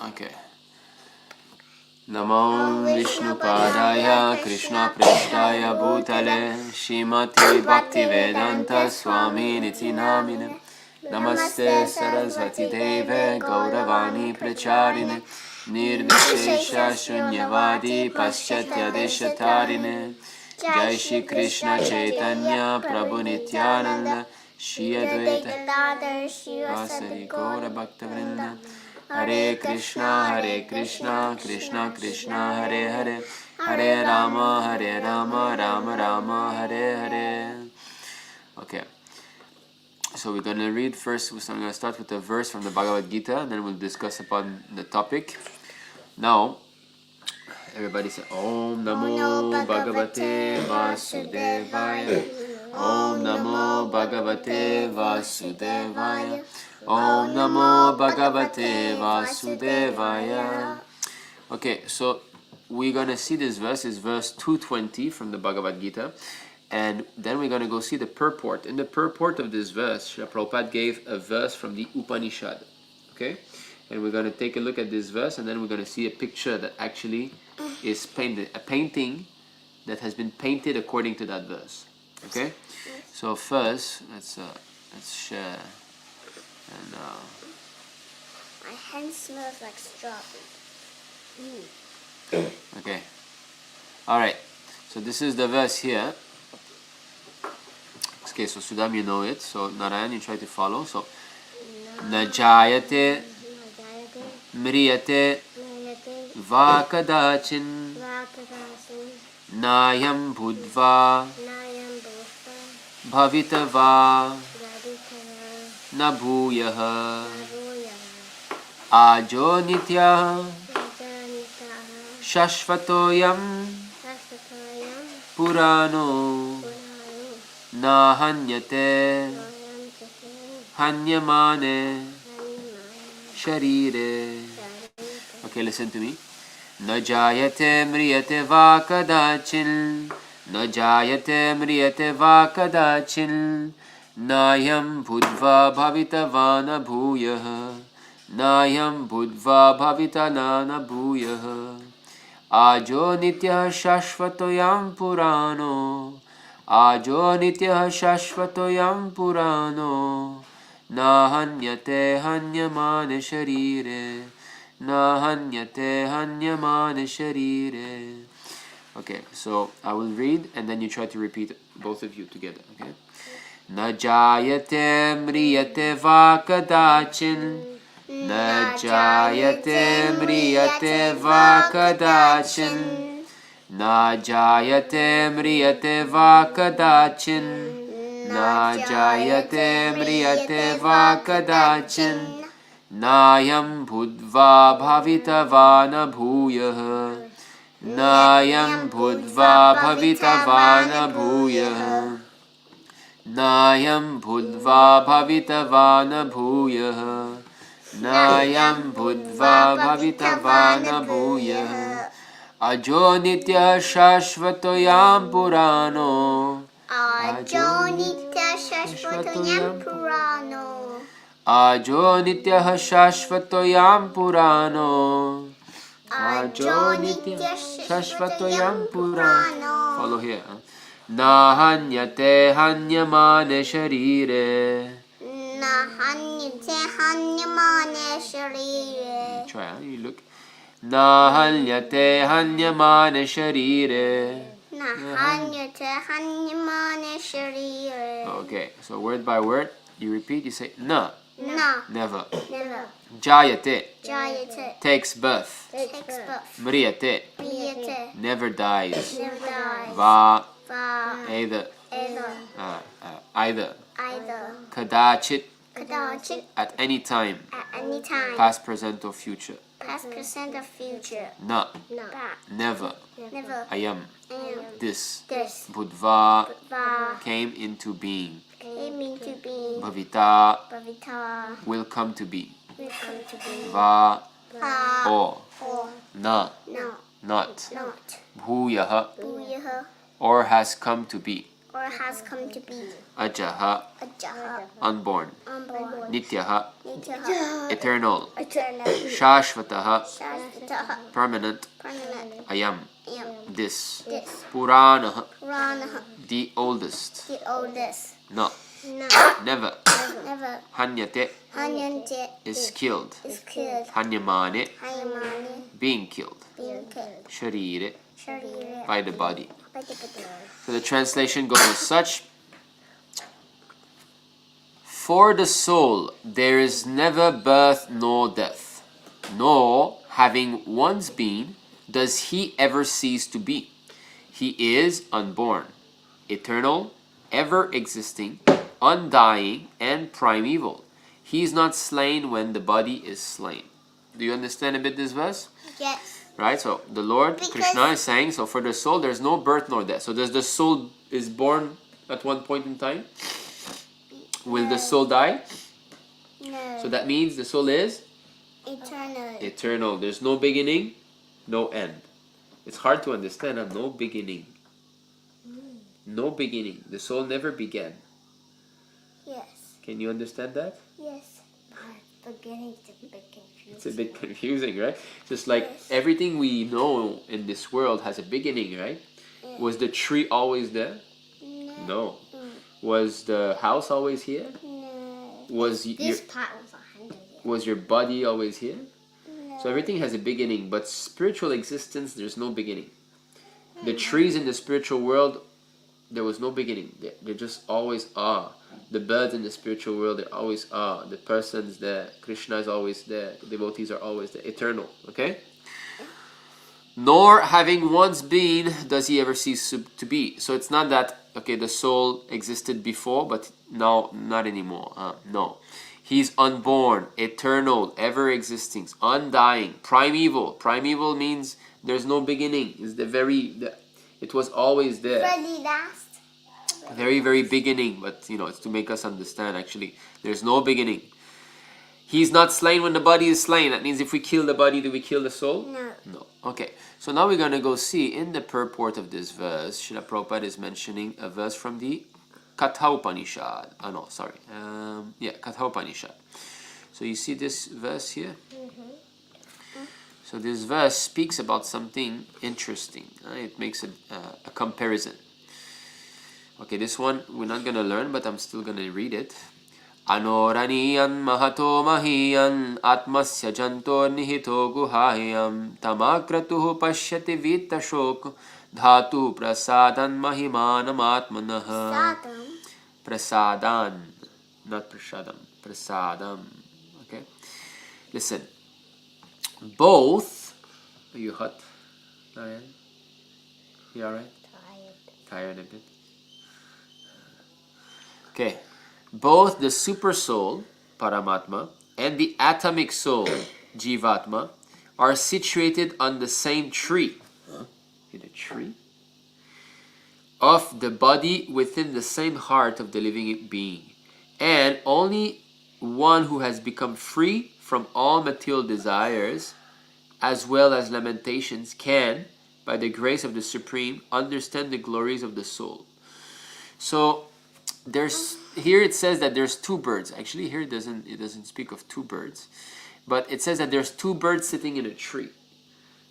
Okay. Namo Vishnupadaya Krishna Prestaya Bhutale Shrimati Bhaktivedanta Swami Niti Namine Namaste Saraswati Deve Gauravani Pracharine Nirvishesha Shunyavadi Paschatya Deshatarine Jai Shri Krishna Chaitanya Prabhu Nityananda Shri Advaita Vasari Gaura Bhaktavrinda Hare Krishna, Krishna Krishna, Hare Hare, Hare Rama, Rama Rama, Hare Hare. Okay, so we're going to read first, so I'm going to start with a verse from the Bhagavad Gita, and then we'll discuss upon the topic. Now, everybody say, Om Namo Bhagavate Vasudevaya, Om Namo Bhagavate Vasudevaya, Om Namo Bhagavate Vasudevaya. Okay, so we're going to see this verse, is verse 220 from the Bhagavad Gita, and then we're going to go see the purport. In the purport of this verse, Srila Prabhupada gave a verse from the Upanishad, okay? And we're going to take a look at this verse, and then we're going to see a picture that actually is painted, a painting that has been painted according to that verse, okay? So first, let's share. And my hand smells like strawberry. Okay. Alright. So this is the verse here. Okay, so Sudam, you know it. So Narayan, you try to follow. So Najayate Mriyate Vakadachin Nayam Budva Bhavitava Nabhuyaha Ajo Nitya Shashvatoyam Purano Nahanyate Hanyamane Sharire. Okay, listen to me. Najayate Mriyate Vakadachin Najayate Mriyate Vakadachin Nayam Budva Bhavitavana Bhuyaha Nayam Budva Bhavitanana Bhuyaha Ajo Nityah Shashvatoyam Purano Ajo Nityah Shashvatoyam Purano Nahanyate Hanyamane Sharire Nahanyate Hanyamane Sharire. Okay, so I will read and then you try to repeat both of you together, okay? Najayate Mriyate Vakadachin Najayate Mriyate Vakadachin Najayate Mriyate Vakadachin Najayate Mriyate Vakadachin Nayam Budva Bhavitavana Bhuyaha Nayam Budva Bhavitavana Bhuyaha Nayam Budva Bhavitavana Bhuyaha Nayam Budva Bhavitavana Bhuyaha Ajo Nitya Shashvatoyam Purano Ajo Nitya Shashvatoyam Purano Ajo Nitya Shashvatoyam Purano Ajo Nitya Shashvatoyam Purano. Follow here. Nahanyate Hanyamane Sharire Nahanyate Hanyamane Sharire. Try, you look. Nahanyate Hanyamane Sharire Nahanyate Hanyamane Sharire. Okay, so word by word, you repeat, you say Na. Na. Never. Never. Jayate. Jayate. Takes birth. Takes birth. Mriyate. Mriyate. Never dies. Never dies. Va. Va. Either. Either. Either. Either. Kadachit. Kadachit. At any time. At any time. Past, present, or future. Past, present, or future. Na. No. Never. Never. Ayam. This. Budva. Budva. Came into being. Came into being. Bhavita. Bhavita. Will come to be. Will come to be. Va. Va. Or. No. Not. Not. Bhuyaha. Bhuyaha. Or has come to be. or has come to be. Ajaha, Ajaha, unborn. unborn. Nityaha, Nityaha, eternal. eternal. Shashvataha, Shashvataha, permanent. permanent. Ayam, Yam, this. this. Puranaha, Puranaha, the oldest. the oldest. No, No, never. never. Hanyate Hanyante is killed. is killed. Hanyamane, Hayamani, being killed. being killed. Sharire, Sharire, by the body. by the body. So the translation goes as such. For the soul there is never birth nor death, nor having once been does he ever cease to be. He is unborn, eternal, ever existing, undying, and primeval. He is not slain when the body is slain. Do you understand a bit this verse? Yes. Right, so the Lord, Because- Krishna is saying, so for the soul there's no birth nor death. So does the soul is born at one point in time? Will the soul die? No. So that means the soul is Eternal. eternal. There's no beginning, no end. It's hard to understand, huh? No beginning. No beginning. The soul never began. Yes. Can you understand that? Yes. Beginning is a bit confusing. It's a bit confusing, right? Just like Yes. everything we know in this world has a beginning, right? Was the tree always there? No. Was the house always here? No. Was your part was 100 years. was your body always here? No. So everything has a beginning, but spiritual existence, there's no beginning. The trees in the spiritual world, there was no beginning. They just always are. The birds in the spiritual world, they always are. The person's there. Krishna is always there. The devotees are always there. Eternal. Okay? Nor having once been does he ever cease to be. So it's not that, okay, the soul existed before, but now not anymore. No. He's unborn, eternal, ever existing, undying, primeval. Primeval means there's no beginning. It's it was always there. Very last. Very, very beginning, but it's to make us understand actually. There's no beginning. He's not slain when the body is slain. That means if we kill the body, do we kill the soul? No. No. Okay. So now we're going to go see in the purport of this verse, Srila Prabhupada is mentioning a verse from the Katha Upanishad. Katha Upanishad. So you see this verse here? So this verse speaks about something interesting. It makes a comparison. Okay, this one we're not going to learn, but I'm still going to read it. Anoraniyan mahato mahiyan atmasya janto nihito guhayam tamakratuhu pashyati vitashok dhatu prasadan mahimanam atmanah. Prasadan, not prashadam, prasadam. Okay, listen. Both. Are you hot, Narayan? You alright? Tired a bit. Okay. Both the super soul, Paramatma, and the atomic soul, Jivatma, are situated on the same tree. In a tree? Of the body within the same heart of the living being. And only one who has become free from all material desires, as well as lamentations, can, by the grace of the Supreme, understand the glories of the soul. So, here it says that there's two birds. Actually, here it doesn't speak of two birds, but it says that there's two birds sitting in a tree.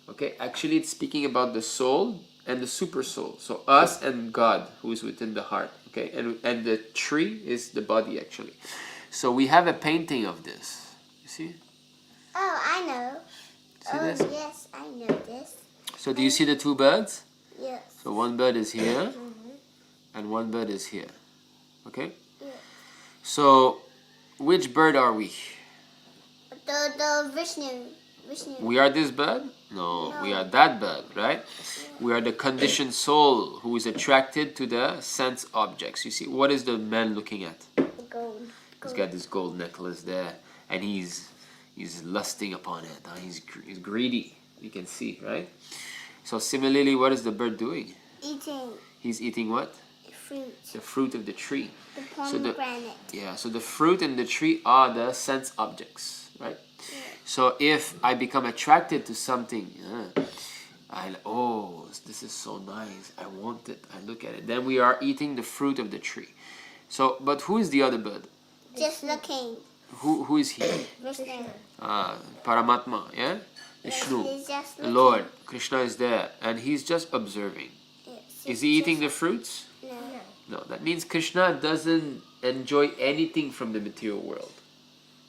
Okay, actually it's speaking about the soul and the super soul. So us and God, who is within the heart. Okay, and the tree is the body actually. So we have a painting of this. You see? Oh, I know. See this? Yes, I know this. So do you see the two birds? Yes. So one bird is here, and one bird is here. Okay? Yeah. So, which bird are we? The Vishnu. We are this bird? No, we are that bird, right? We are the conditioned soul who is attracted to the sense objects. You see, what is the man looking at? Gold. He's got this gold necklace there, and he's lusting upon it. He's greedy. You can see, right? So similarly, what is the bird doing? Eating. He's eating what? Fruit. The fruit of the tree. The pomegranate. So the fruit and the tree are the sense objects, right? Yeah. So if I become attracted to something, Oh, this is so nice. I want it. I look at it. Then we are eating the fruit of the tree. So, but who is the other bird? Just the king. Who is he? Krishna. Paramatma, yeah? Vishnu, He's just the Lord. Krishna is there and he's just observing. Is he eating the fruits? No. No, that means Krishna doesn't enjoy anything from the material world.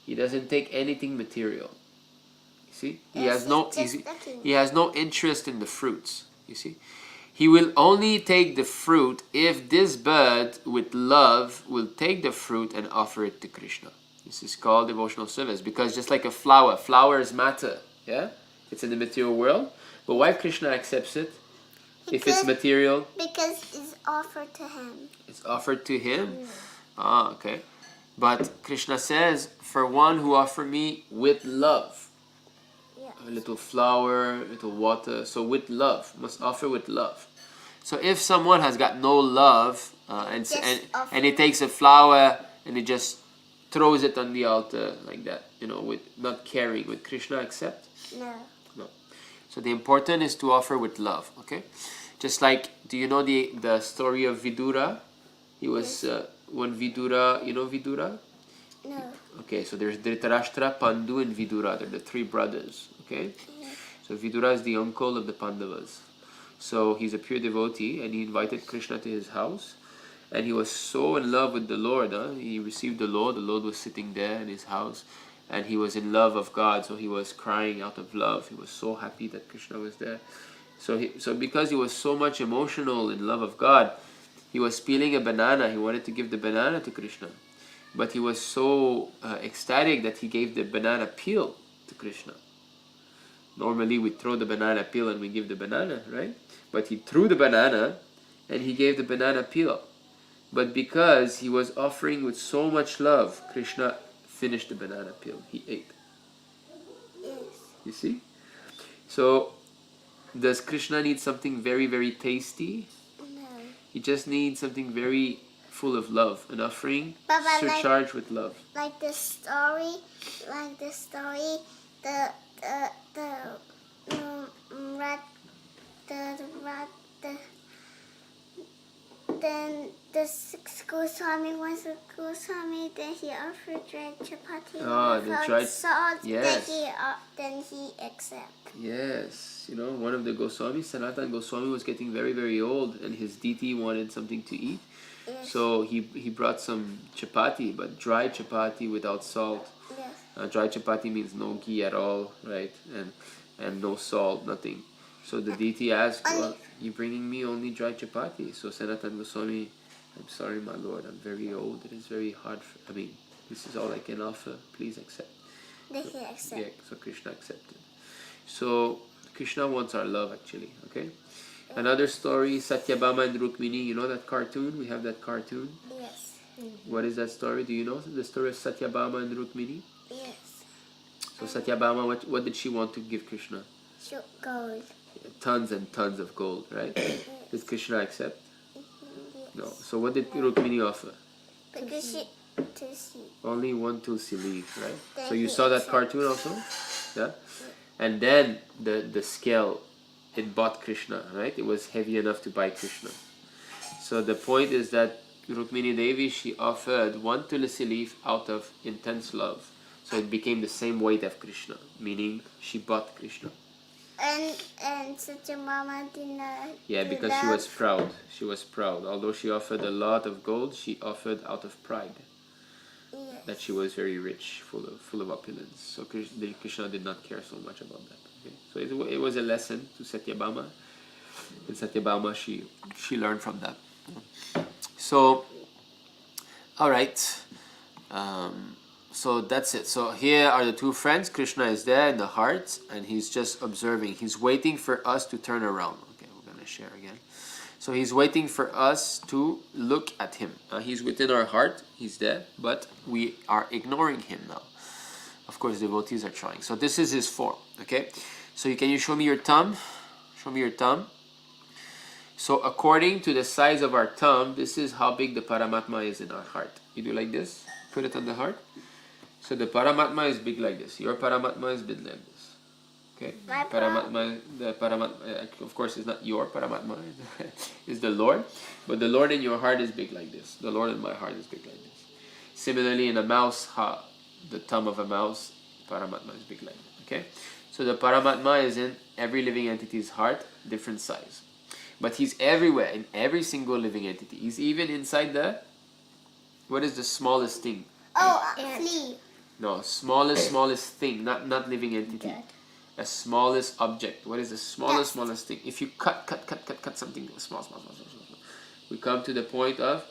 He doesn't take anything material. You see? He has no interest in the fruits. You see? He will only take the fruit if this bird with love will take the fruit and offer it to Krishna. This is called devotional service, because just like a flower, flowers matter, yeah? It's in the material world, but why Krishna accepts it? If it's material? Because it's offered to him. It's offered to him? Ah, okay. But Krishna says, for one who offer me with love. Yeah. A little flower, a little water. So with love, must offer with love. So if someone has got no love and he takes a flower and he just throws it on the altar like that, you know, with not caring, would Krishna accept? No. No. So the important is to offer with love, okay? Just like, do you know the story of Vidura? He was, when Vidura, you know Vidura? No. Okay, so there's Dhritarashtra, Pandu and Vidura. They're the three brothers, okay? So Vidura is the uncle of the Pandavas. So he's a pure devotee and he invited Krishna to his house. And he was so in love with the Lord. He received the Lord was sitting there in his house. And he was in love of God, so he was crying out of love. He was so happy that Krishna was there. So because he was so much emotional in love of God, he was peeling a banana. He wanted to give the banana to Krishna. But he was so ecstatic that he gave the banana peel to Krishna. Normally we throw the banana peel and we give the banana, right? But he threw the banana and he gave the banana peel. But because he was offering with so much love, Krishna finished the banana peel. He ate. Yes. You see? So, does Krishna need something very, very tasty? No. He just needs something very full of love. An offering surcharged with love. Like the story, then the sixth Goswami was a Goswami, then he offered dried chapati without salt, yes. then he accepted. Yes, you know, one of the Goswamis, Sanatana Goswami, was getting very, very old and his deity wanted something to eat. Yes. So he brought some chapati, but dry chapati without salt. Yes. Dry chapati means no ghee at all, right? And no salt, nothing. So the deity asked, well, you're bringing me only dry chapati. So Sanatana Goswami, I'm sorry, my lord, I'm very old. It is very hard. This is all I can offer. Please accept. Then he accepted. Yeah, so Krishna accepted. So Krishna wants our love, actually, okay? Another story, Satyabhama and Rukmini. You know that cartoon? We have that cartoon. Yes. What is that story? Do you know the story of Satyabhama and Rukmini? Yes. So Satyabhama, what did she want to give Krishna? Gold. Tons and tons of gold, right? Did Krishna accept? No. So what did Rukmini offer? Because Tulsi. Only one tulsi leaf, right? Then So you he saw that accepted. cartoon also? Yeah? And then the scale, it bought Krishna, right? It was heavy enough to buy Krishna. So the point is that Rukmini Devi, she offered one tulsi leaf out of intense love. So it became the same weight of Krishna, meaning she bought Krishna. And Satyabhama did not. Yeah, because she was proud. She was proud. Although she offered a lot of gold, she offered out of pride. Yes. That she was very rich, full of opulence. So Krishna did not care so much about that. Okay? So it was a lesson to Satyabhama. And Satyabhama, she learned from that. So, all right. So that's it. So here are the two friends. Krishna is there in the heart and he's just observing. He's waiting for us to turn around. Okay, we're going to share again. So he's waiting for us to look at him. He's within our heart. He's there. But we are ignoring him now. Of course, devotees are trying. So this is his form. Okay. So can you show me your thumb? Show me your thumb. So according to the size of our thumb, this is how big the Paramatma is in our heart. You do like this. Put it on the heart. So the Paramatma is big like this. Your Paramatma is big like this. Okay? My Paramatma, the Paramatma, of course, is not your Paramatma, is the Lord. But the Lord in your heart is big like this. The Lord in my heart is big like this. Similarly, in a mouse, the thumb of a mouse, Paramatma is big like that. Okay? So the Paramatma is in every living entity's heart, different size. But he's everywhere, in every single living entity. He's even inside the... What is the smallest thing? Oh, flea. No, smallest thing, not living entity. A smallest object. What is the smallest thing? If you cut something small, we come to the point of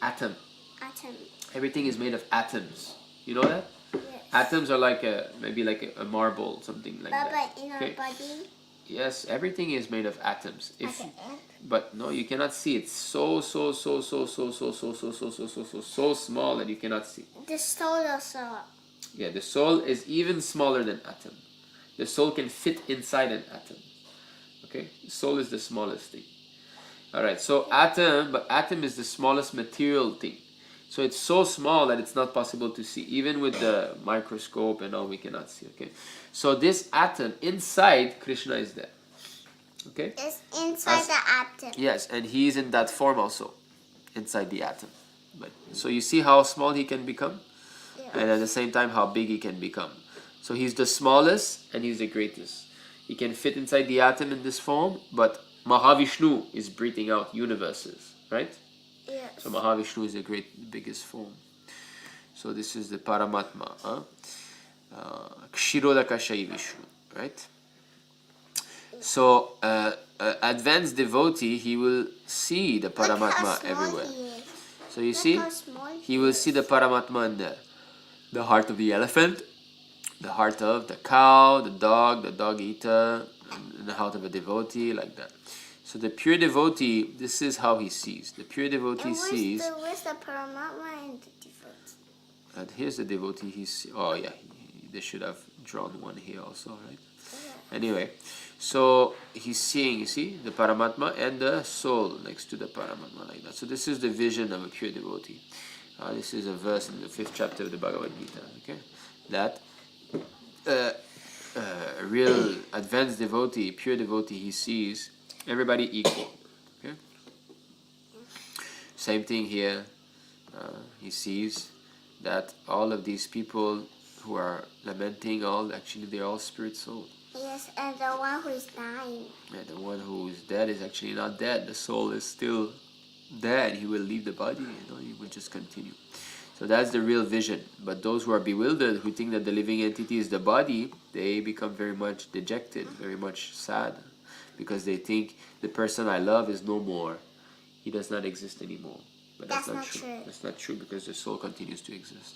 atom. Atom. Everything is made of atoms. You know that? Yes. Atoms are like maybe like a marble, something like that. But in our body? Yes, everything is made of atoms. But no, you cannot see it. So small that you cannot see. The soul also. Yeah, the soul is even smaller than atom. The soul can fit inside an atom. Okay, the soul is the smallest thing. All right, so atom is the smallest material thing. So it's so small that it's not possible to see. Even with the microscope and all, we cannot see. Okay, so this atom inside Krishna is there. Okay, it's inside the atom. Yes, and he is in that form also, inside the atom. But so you see how small he can become, and at the same time how big he can become. So he's the smallest and he's the greatest. He can fit inside the atom in this form, but Mahavishnu is breathing out universes, right? Yes. So Mahavishnu is the biggest form. So this is the Paramatma, Kshirodakashayi Vishnu, right? So advanced devotee, he will see the Paramatma everywhere. So you see, he will see the Paramatma in the heart of the elephant, the heart of the cow, the dog eater, and the heart of a devotee, like that. So the pure devotee, this is how he sees. The pure devotee sees... Where's the Paramatma and the devotee? And here's the devotee, he's... Oh yeah, they should have drawn one here also, right? Yeah. Anyway, so he's seeing, you see, the Paramatma and the soul next to the Paramatma, like that. So this is the vision of a pure devotee. This is a verse in the 5th chapter of the Bhagavad Gita, okay? That a real advanced devotee, pure devotee, he sees everybody equal. Okay? Same thing here. He sees that all of these people who are lamenting, actually they're all spirit soul. Yes, and the one who is dying. Yeah, the one who is dead is actually not dead. The soul is still dead. He will leave the body. He will just continue. So that's the real vision. But those who are bewildered, who think that the living entity is the body, they become very much dejected, very much sad, because they think the person I love is no more. He does not exist anymore. But that's not true. That's not true, because the soul continues to exist.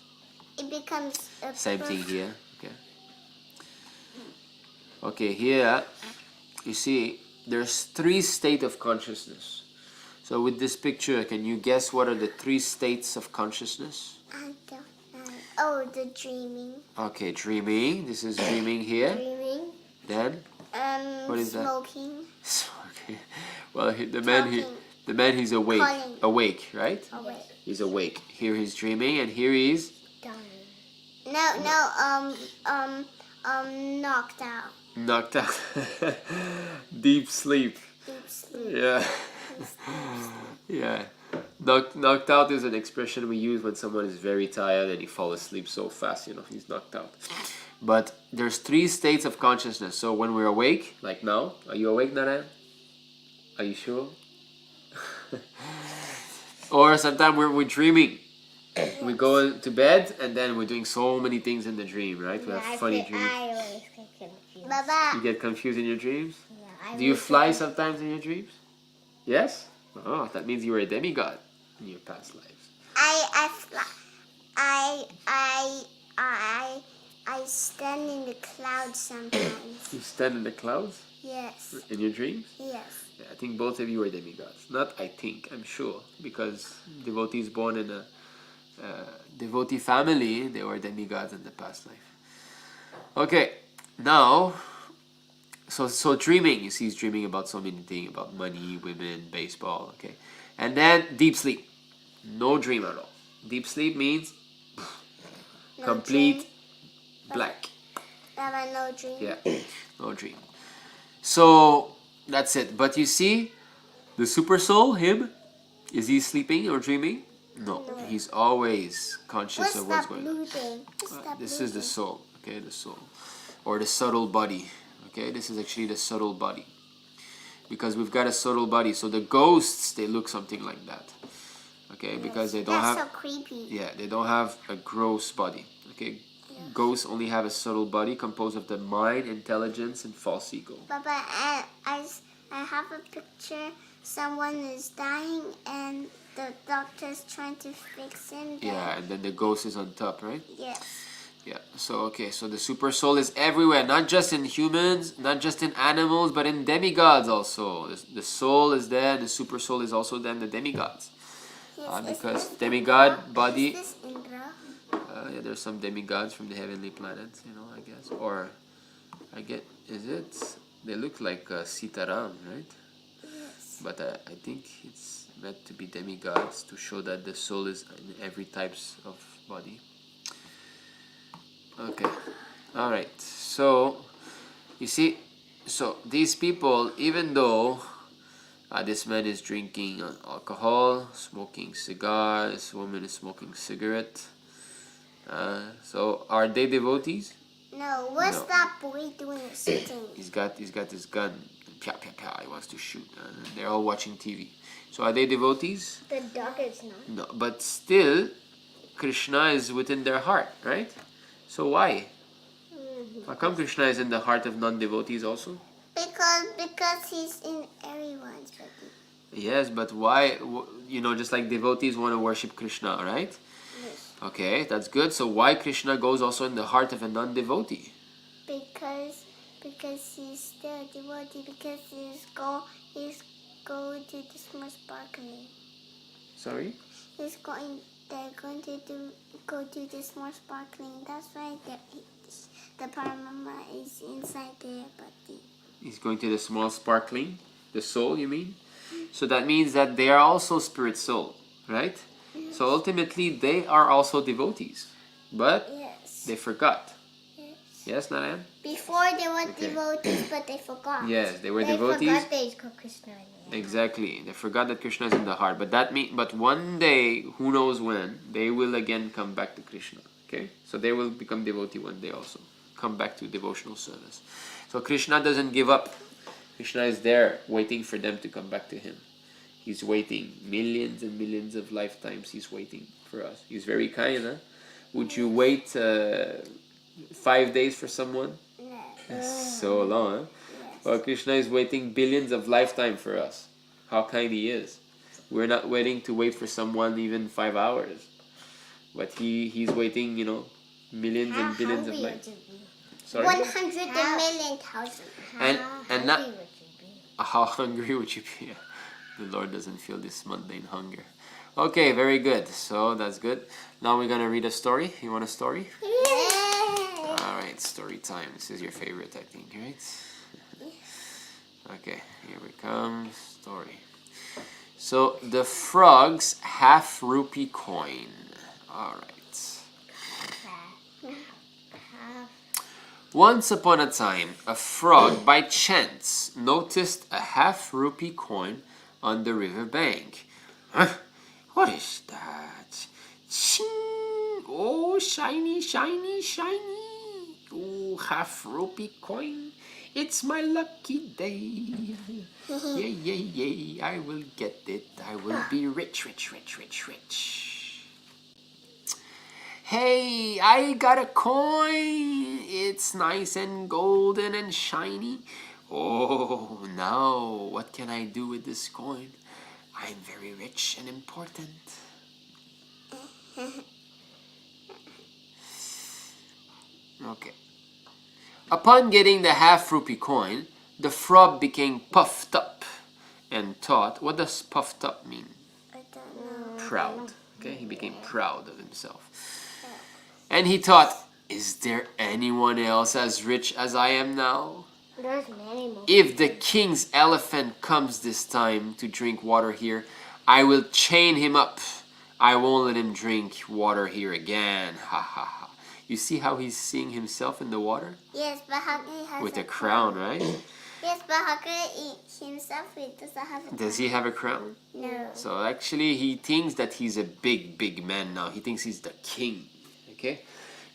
It becomes a same thing here. Okay, here you see there's 3 states of consciousness. So with this picture, can you guess what are the 3 states of consciousness? I don't know. Oh, the dreaming. Okay, dreaming. This is dreaming here. Dreaming. Then? What is smoking. That? Smoking. Well, the man he's awake. Calling. Awake, right? Awake. He's awake. Here he's dreaming, and here he's done. Knocked out. Knocked out. Deep sleep. Deep sleep. Yeah. Yeah. Knocked out is an expression we use when someone is very tired and he falls asleep so fast, he's knocked out. But there's 3 states of consciousness. So when we're awake, like now, are you awake, Narayan? Are you sure? Or sometimes we're dreaming. We go to bed and then we're doing so many things in the dream, right? We have funny dreams. I always get confused. Baba. You get confused in your dreams? Yeah. Do you fly sometimes in your dreams? Yes? Oh, that means you were a demigod in your past lives. I stand in the clouds sometimes. You stand in the clouds? Yes. In your dreams? Yes. Yeah, I think both of you are demigods. Not I think, I'm sure. Because devotees born in a devotee family, they were demigods in the past life. Okay, now, so dreaming, you see he's dreaming about so many things, about money, women, baseball, okay? And then deep sleep. No dream at all. Deep sleep means complete black. Baba, no dream. Yeah, no dream. So that's it. But you see, the super soul, him, is he sleeping or dreaming? No, he's always conscious of what's going on. This is the soul, okay, the soul. Or the subtle body, okay? This is actually the subtle body. Because we've got a subtle body, so the ghosts, they look something like that. Okay, because they don't have... That's so creepy. Yeah, they don't have a gross body, okay? Ghosts only have a subtle body composed of the mind, intelligence, and false ego. Baba, I have a picture. Someone is dying and the doctor's trying to fix him. Yeah, and then the ghost is on top, right? Yes. Yeah, so okay, so the super soul is everywhere, not just in humans, not just in animals, but in demigods also. The soul is there, the super soul is also there in the demigods. Yes, Because demigod body... Is this Indra? Yeah, there's some demigods from the heavenly planets, you know, I guess. Or, is it? They look like Sitaram, right? Yes. But I think it's meant to be demigods to show that the soul is in every types of body. Okay, alright, so, you see, so these people, even though this man is drinking alcohol, smoking cigars, this woman is smoking cigarette, so are they devotees? No, what's that boy doing sitting? He's got his gun, pia pia pia, he wants to shoot, and they're all watching TV. So are they devotees? The dog is not. No, but still, Krishna is within their heart, right? So why? How come Krishna is in the heart of non-devotees also? Because he's in everyone's body. Yes, but why? You know, just like devotees want to worship Krishna, right? Yes. Okay, that's good. So why Krishna goes also in the heart of a non-devotee? Because he's still a devotee. Because he's going to this more sparkling. Sorry? They're going to go to this more sparkling. That's why the Paramama is inside their body. He's going to the small sparkling, the soul, you mean? So that means that they are also spirit soul, right? Yes. So ultimately, they are also devotees, but Yes. they forgot. Yes. Yes, Narayan? Before they were devotees, but they forgot. Yes, they were devotees. They forgot they called Krishna. Exactly. They forgot that Krishna is in the heart. But one day, who knows when, they will again come back to Krishna. Okay? So they will become devotee one day also. Come back to devotional service. So Krishna doesn't give up. Krishna is there waiting for them to come back to him. He's waiting. Millions and millions of lifetimes he's waiting for us. He's very kind, huh? Would you wait 5 days for someone? No. That's so long, huh? Yes. Well, Krishna is waiting billions of lifetime for us. How kind he is. We're not waiting to wait for someone even 5 hours. But he's waiting, you know, millions and billions of life. Sorry? 100 million thousand. And not how hungry would you be? The Lord doesn't feel this mundane hunger. Okay, very good. So that's good. Now we're gonna read a story. You want a story? Yeah. Alright, story time. This is your favorite, I think, right? Okay, here we come. Story. So the frog's half rupee coin. Alright. Once upon a time, a frog by chance noticed a half rupee coin on the river bank. Huh? What is that? Ching! Oh, shiny, shiny, shiny. Oh, half rupee coin. It's my lucky day. Yay, yay, yay. I will get it. I will be rich, rich, rich, rich, rich. Hey, I got a coin. It's nice and golden and shiny. Oh, now what can I do with this coin? I'm very rich and important. Okay. Upon getting the half rupee coin, the frog became puffed up and thought, what does puffed up mean? I don't know. Proud. Okay, he became proud of himself. And he thought, is there anyone else as rich as I am now? There's many more. If the king's elephant comes this time to drink water here, I will chain him up. I won't let him drink water here again. Ha ha ha. You see how he's seeing himself in the water? Yes, but how can he have With a crown, right? Yes, but how can he eat himself? He doesn't have a crown. Does he have a crown? No. So actually he thinks that he's a big, big man now. He thinks he's the king, okay?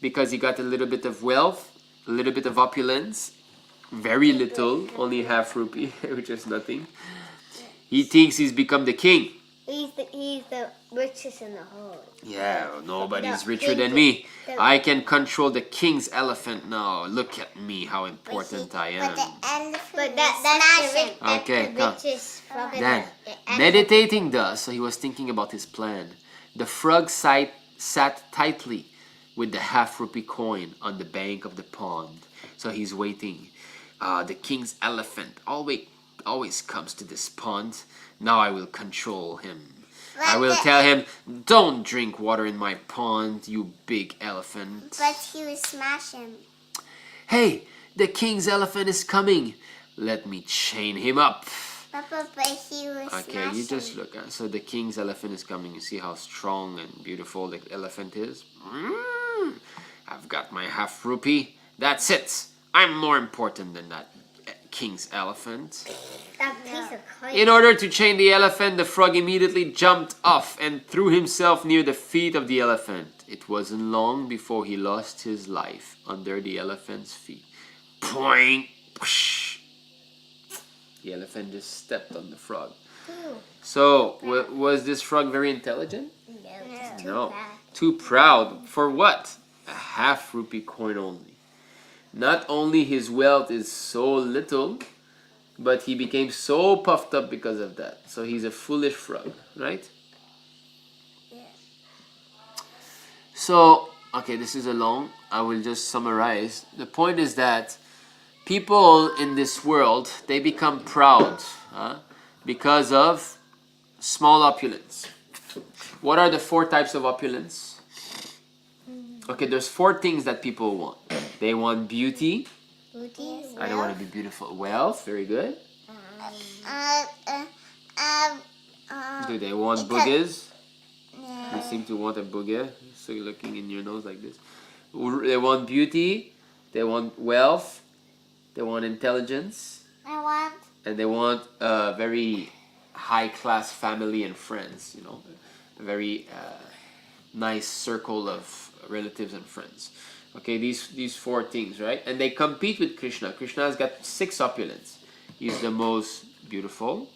Because he got a little bit of wealth, a little bit of opulence, very little, only half rupee, which is nothing. He thinks he's become the king. He's the richest in the whole. Yeah, nobody's The richer king- than me. the- I can control the king's elephant now. Look at me, how important I am. But the elephant that's the Okay, come. richest frog. Then, meditating thus, so he was thinking about his plan. The frog sat tightly with the half rupee coin on the bank of the pond. So he's waiting. The king's elephant always comes to this pond. Now I will control him. I will tell him, don't drink water in my pond, you big elephant. But he will smash him. Hey, the king's elephant is coming. Let me chain him up. Papa, but he will Okay, smash you just him. look. So the king's elephant is coming. You see how strong and beautiful the elephant is? I've got my half rupee. That's it. I'm more important than that king's elephant. That piece of coin. In order to chain the elephant, the frog immediately jumped off and threw himself near the feet of the elephant. It wasn't long before he lost his life under the elephant's feet. Poing! Whoosh. The elephant just stepped on the frog. So, was this frog very intelligent? No, it's too No. bad. Too proud. For what? A half rupee coin only. Not only his wealth is so little, but he became so puffed up because of that. So he's a foolish frog, right? Yeah. So, okay, this is long. I will just summarize. The point is that people in this world, they become proud because of small opulence. What are the 4 types of opulence? Okay, there's 4 things that people want. They want beauty. Booty. I don't want to be beautiful. Wealth, very good. Do they want boogers? You seem to want a booger. So you're looking in your nose like this. They want beauty. They want wealth. They want intelligence. I want. And they want a very high-class family and friends. You know, a very nice circle of relatives and friends. Okay, these 4 things, right? And they compete with Krishna. Krishna has got 6 opulence. He's the most beautiful.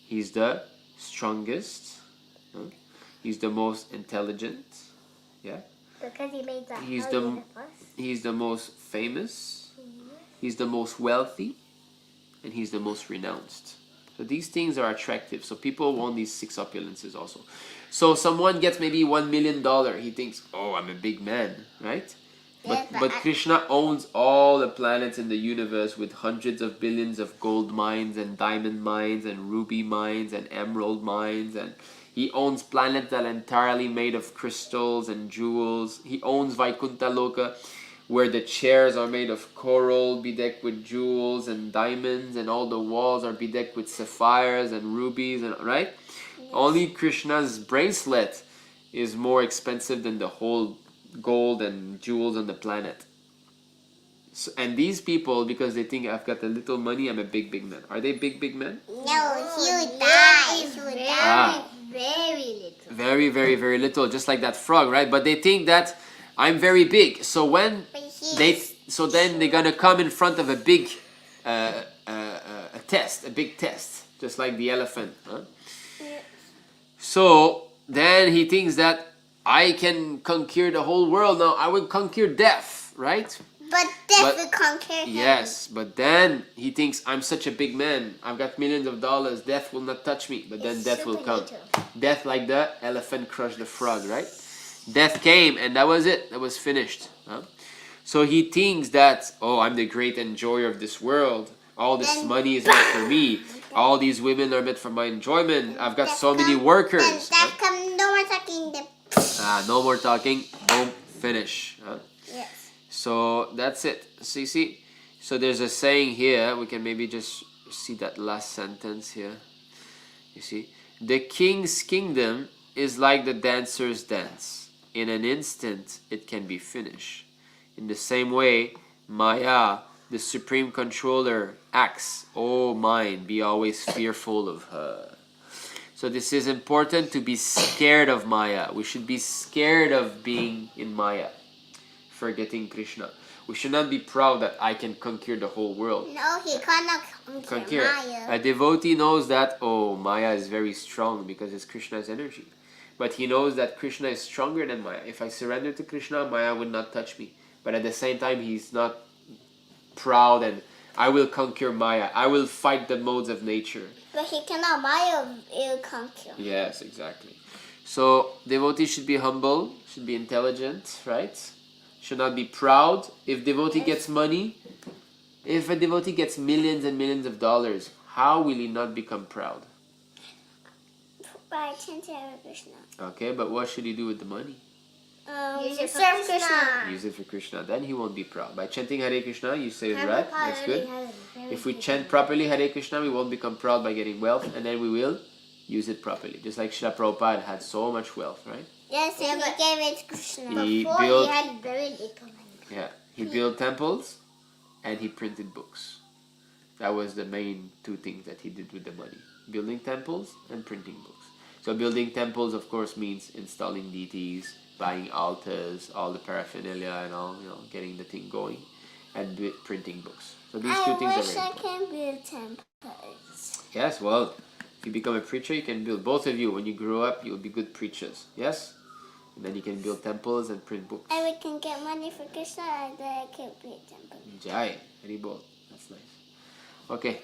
He's the strongest. He's the most intelligent. Yeah. Because he made that. He's the most famous. He's the most wealthy. And he's the most renounced. So these things are attractive. So people want these 6 opulences also. So someone gets maybe $1 million. He thinks, oh, I'm a big man, right? But Krishna owns all the planets in the universe with hundreds of billions of gold mines and diamond mines and ruby mines and emerald mines. And he owns planets that are entirely made of crystals and jewels. He owns Vaikuntha Loka, where the chairs are made of coral, bedecked with jewels and diamonds, and all the walls are bedecked with sapphires and rubies, and right? Yes. Only Krishna's bracelet is more expensive than the whole gold and jewels on the planet. So, and these people, because they think I've got a little money, I'm a big man. Are they big men? No, he would die. He would die. Very little. Very, very, very little, just like that frog, right? But they think that I'm very big. So when then they're gonna come in front of a big a big test, just like the elephant. Huh? Yeah. So then he thinks that I can conquer the whole world. Now I will conquer death, right? But death will conquer him. Yes, but then he thinks I'm such a big man. I've got millions of dollars. Death will not touch me. But then death will come. Death, like the elephant crushed the frog, right? Death came, and that was it. That was finished. Huh? So he thinks that, oh, I'm the great enjoyer of this world. All this money is meant for me. All these women are meant for my enjoyment. I've got so many workers. Then death come. No more talking. No more talking. Boom. Finish. Huh? Yes. So that's it. See? So there's a saying here. We can maybe just see that last sentence here. You see? The king's kingdom is like the dancer's dance. in an instant it can be finished. In the same way, Maya, the supreme controller, acts, "O mind, be always fearful of her." So this is important, to be scared of Maya. We should be scared of being in Maya, forgetting Krishna. We should not be proud that I can conquer the whole world. No, he cannot conquer Maya. A devotee knows that, oh, Maya is very strong because it's Krishna's energy. But he knows that Krishna is stronger than Maya. If I surrender to Krishna, Maya would not touch me. But at the same time, he's not proud and I will conquer Maya. I will fight the modes of nature. But he cannot. Maya will conquer. Yes, exactly. So devotees should be humble, should be intelligent, right? Should not be proud. If devotee gets money, if a devotee gets millions and millions of dollars, how will he not become proud? By chanting Hare Krishna. Okay, but what should he do with the money? Use it for Krishna. Use it for Krishna. Then he won't be proud. By chanting Hare Krishna, you say it right. That's good. If we chant properly Hare Krishna, we won't become proud by getting wealth, and then we will use it properly. Just like Srila Prabhupada had so much wealth, right? Yes, and he gave it to Krishna. He had very little money. Yeah, he built temples and he printed books. That was the main two things that he did with the money. Building temples and printing books. So building temples, of course, means installing deities, buying altars, all the paraphernalia and all, getting the thing going, and printing books. So these two things are very important. I can build temples. Yes, well, if you become a preacher, you can build. Both of you, when you grow up, you'll be good preachers. Yes? And then you can build temples and print books. And we can get money for Krishna and then I can build temples. Jai, Haribol. That's nice. Okay.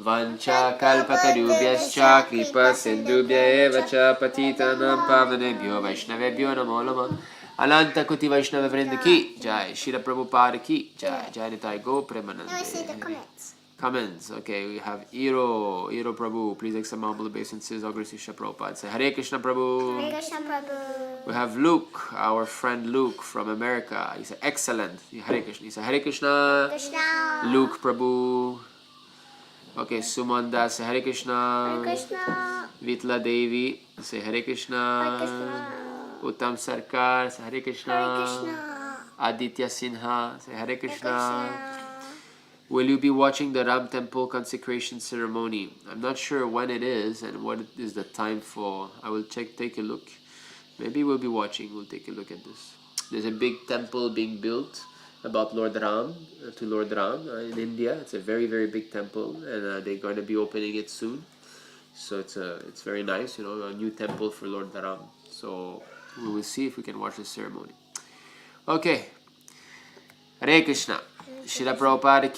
Vancha kalpatarubhyascha kripa sindhubhya eva cha patitanam pavanebhyo vaishnavebhyo namo namaha. Ananta Kuti Vaishnava Vrinda ki Jai. Shri Prabhupada ki Jai. Jai Nitai Go Premanande. Let me see the comments. Comments. Okay, we have Iro Prabhu. Please accept my humble obeisances. All grace to Shri Prabhupada. Say Hare Krishna Prabhu. Hare Krishna Prabhu. We have Luke, our friend Luke from America. He said excellent. Hare Krishna. He said Hare Krishna. Krishna. Luke Prabhu. Okay, Sumanda, say Hare Krishna. Hare Krishna. Vitla Devi, say Hare Krishna. Hare Krishna. Uttam Sarkar, say Hare Krishna. Hare Krishna. Aditya Sinha, say Hare Krishna. Hare Krishna. Will you be watching the Ram Temple consecration ceremony? I'm not sure when it is and what is the time for. I will take a look. Maybe we'll be watching. We'll take a look at this. There's a big temple being built about Lord Ram, to Lord Ram in India. It's a very, very big temple, and they're going to be opening it soon. So it's very nice, a new temple for Lord Ram. So we will see if we can watch the ceremony. Okay. Hare Krishna. Srila Prabhupada ki